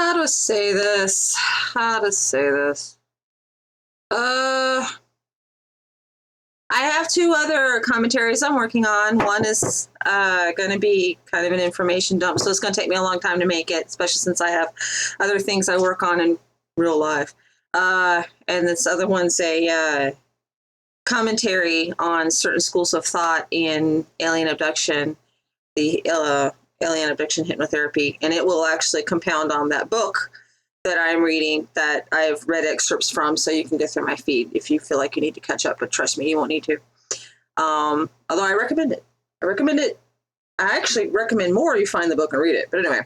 How to say this? How to say this? Uh, I have two other commentaries I'm working on. One is going to be kind of an information dump, so it's going to take me a long time to make it, especially since I have other things I work on in real life. And this other one's a commentary on certain schools of thought in alien abduction, the alien abduction hypnotherapy, and it will actually compound on that book that I'm reading that I've read excerpts from, so you can go through my feed if you feel like you need to catch up, but trust me, you won't need to. Although I recommend it. I actually recommend more you find the book and read it. But anyway,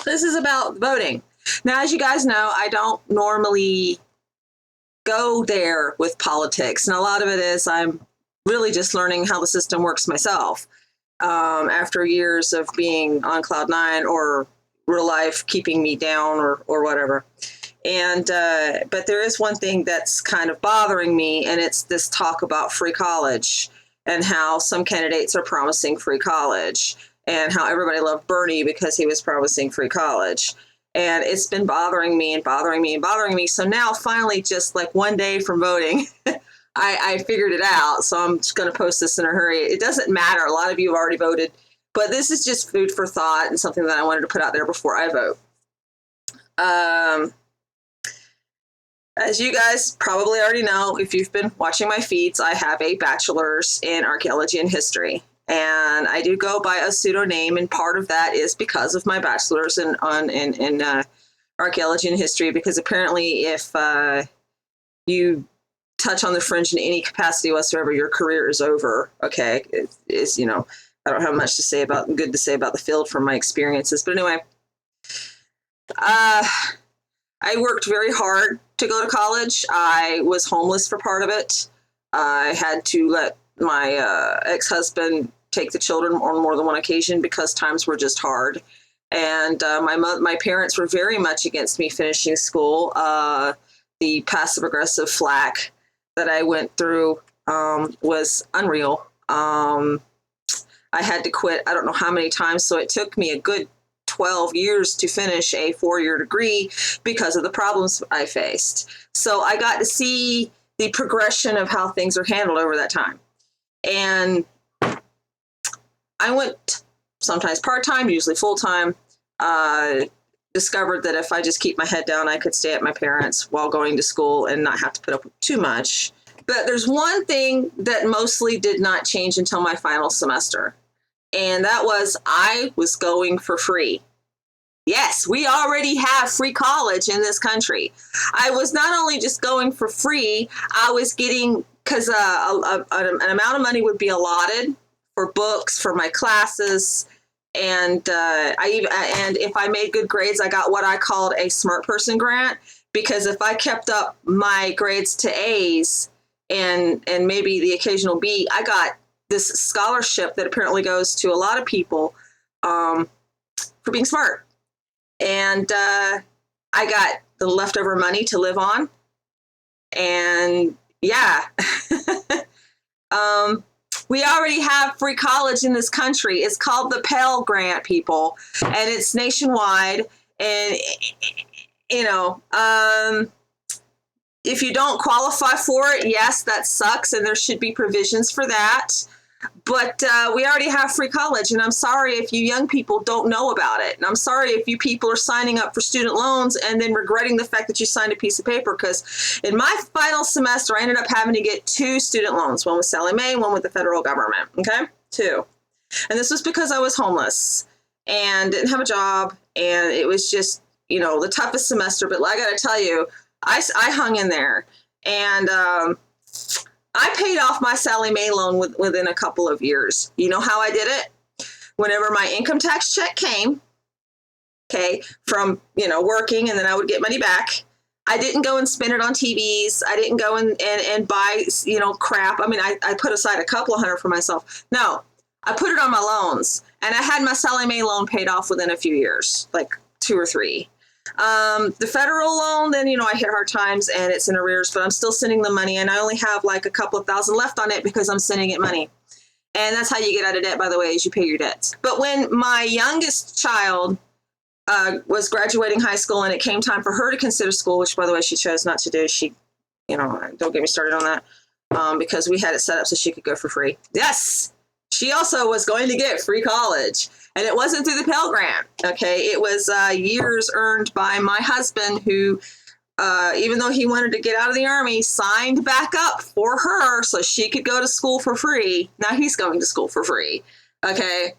this is about voting. Now, as you guys know, I don't normally go there with politics, and a lot of it is I'm really just learning how the system works myself after years of being on cloud nine or real life keeping me down or whatever. And but there is one thing that's kind of bothering me, and it's this talk about free college and how some candidates are promising free college and how everybody loved Bernie because he was promising free college. And it's been bothering me and bothering me and bothering me. So now finally, just like one day from voting, I figured it out. So I'm just going to post this in a hurry. It doesn't matter. A lot of you have already voted, but this is just food for thought and something that I wanted to put out there before I vote. As you guys probably already know, if you've been watching my feeds, I have a bachelor's in archaeology and history. And I do go by a pseudonym, and part of that is because of my bachelor's in archaeology and history, because apparently if you touch on the fringe in any capacity whatsoever, your career is over. Okay, it's I don't have much good to say about the field from my experiences. But anyway, I worked very hard to go to college. I was homeless for part of it. I had to let my ex-husband take the children on more than one occasion because times were just hard. And my parents were very much against me finishing school. The passive-aggressive flack that I went through was unreal. I had to quit I don't know how many times, so it took me a good 12 years to finish a 4-year degree because of the problems I faced. So I got to see the progression of how things are handled over that time. And I went sometimes part-time, usually full-time. Discovered that if I just keep my head down, I could stay at my parents' while going to school and not have to put up with too much. But there's one thing that mostly did not change until my final semester. And that was I was going for free. Yes, we already have free college in this country. I was not only just going for free, I was getting, because an amount of money would be allotted for books, for my classes, and and if I made good grades, I got what I called a smart person grant, because if I kept up my grades to A's and maybe the occasional B, I got this scholarship that apparently goes to a lot of people for being smart. And I got the leftover money to live on. And yeah, we already have free college in this country. It's called the Pell Grant, people, and it's nationwide. And, if you don't qualify for it, yes, that sucks, and there should be provisions for that. But we already have free college, and I'm sorry if you young people don't know about it. And I'm sorry if you people are signing up for student loans and then regretting the fact that you signed a piece of paper, because in my final semester, I ended up having to get 2 student loans, one with Sallie Mae, one with the federal government, okay? 2. And this was because I was homeless and didn't have a job, and it was just, the toughest semester. But I got to tell you, I hung in there, and I paid off my Sallie Mae loan within a couple of years. You know how I did it? Whenever my income tax check came, from, working, and then I would get money back, I didn't go and spend it on TVs. I didn't go and buy, crap. I mean, I put aside a couple of $100 for myself. No, I put it on my loans, and I had my Sallie Mae loan paid off within a few years, like 2 or 3. The federal loan, then, I hit hard times and it's in arrears, but I'm still sending the money, and I only have like a couple of thousand left on it because I'm sending it money. And that's how you get out of debt, by the way, is you pay your debts. But when my youngest child was graduating high school, and it came time for her to consider school, which, by the way, she chose not to do. She, don't get me started on that, because we had it set up so she could go for free. Yes, she also was going to get free college, and it wasn't through the Pell Grant. Okay, it was years earned by my husband, who, even though he wanted to get out of the Army, signed back up for her so she could go to school for free. Now he's going to school for free. Okay,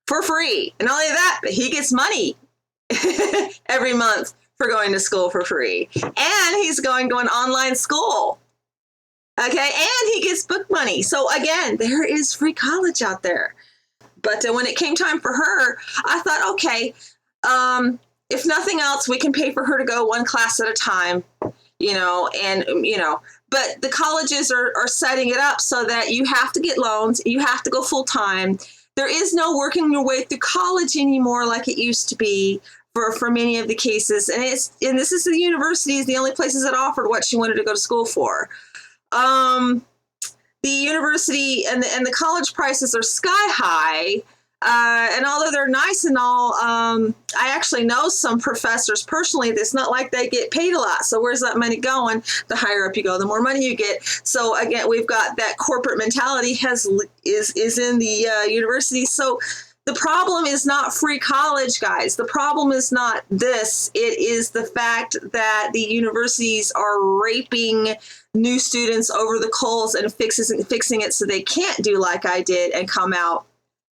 for free. And not only that, but he gets money every month for going to school for free. And he's going to an online school. Okay, and he gets book money. So again, there is free college out there. But when it came time for her, I thought, okay, if nothing else, we can pay for her to go one class at a time, but the colleges are setting it up so that you have to get loans, you have to go full time. There is no working your way through college anymore like it used to be for many of the cases. And this is the universities, the only places that offered what she wanted to go to school for. The university and the college prices are sky high. And although they're nice and all, I actually know some professors personally. It's not like they get paid a lot. So where's that money going? The higher up you go, the more money you get. So again, we've got that corporate mentality is in the university. So the problem is not free college, guys. The problem is not this. It is the fact that the universities are raping new students over the coals and fixing it so they can't do like I did and come out,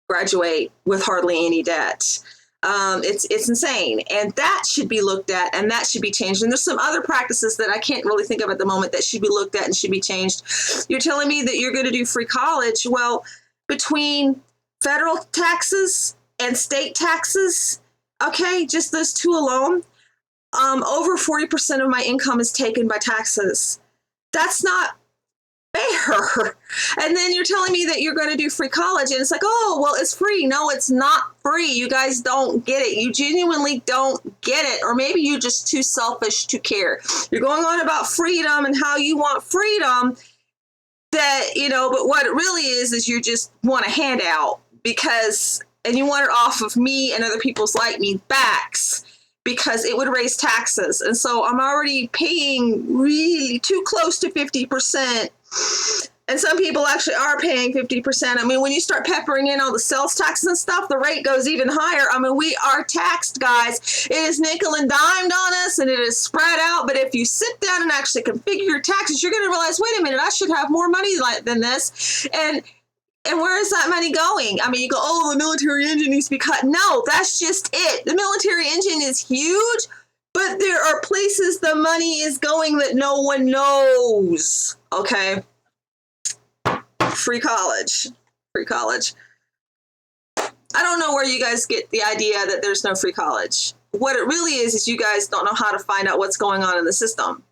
graduate with hardly any debt. It's insane. And that should be looked at, and that should be changed. And there's some other practices that I can't really think of at the moment that should be looked at and should be changed. You're telling me that you're going to do free college. Well, between federal taxes and state taxes, okay, just those two alone, over 40% of my income is taken by taxes. That's not fair. And then you're telling me that you're going to do free college, and it's like, oh, well, it's free. No, it's not free. You guys don't get it. You genuinely don't get it. Or maybe you're just too selfish to care. You're going on about freedom and how you want freedom, but what it really is you just want a handout and you want it off of me and other people's like me backs, because it would raise taxes. And so I'm already paying really too close to 50%. And some people actually are paying 50%. I mean, when you start peppering in all the sales taxes and stuff, the rate goes even higher. I mean, we are taxed, guys. It is nickel and dimed on us, and it is spread out. But if you sit down and actually configure your taxes, you're going to realize, wait a minute, I should have more money than this. And where is that money going? I mean, you go, oh, the military engine needs to be cut. No, that's just it. The military engine is huge, but there are places the money is going that no one knows. Okay. Free college. I don't know where you guys get the idea that there's no free college. What it really is you guys don't know how to find out what's going on in the system.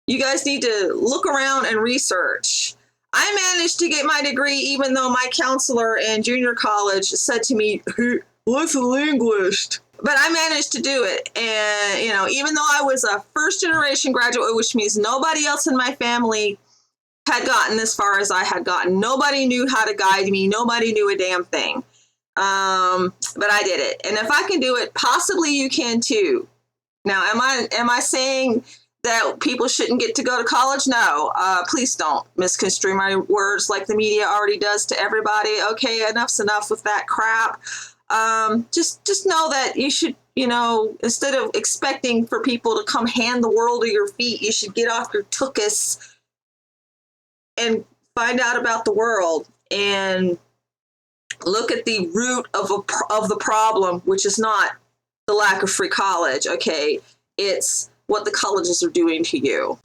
You guys need to look around and research. I managed to get my degree even though my counselor in junior college said to me, what's a linguist? But I managed to do it. And, even though I was a first generation graduate, which means nobody else in my family had gotten as far as I had gotten. Nobody knew how to guide me. Nobody knew a damn thing. But I did it. And if I can do it, possibly you can too. Now, am I saying that people shouldn't get to go to college? No, please don't misconstrue my words like the media already does to everybody. Okay, enough's enough with that crap. Just know that you should, instead of expecting for people to come hand the world to your feet, you should get off your tuchus and find out about the world and look at the root of the problem, which is not the lack of free college. Okay, it's what the colleges are doing to you.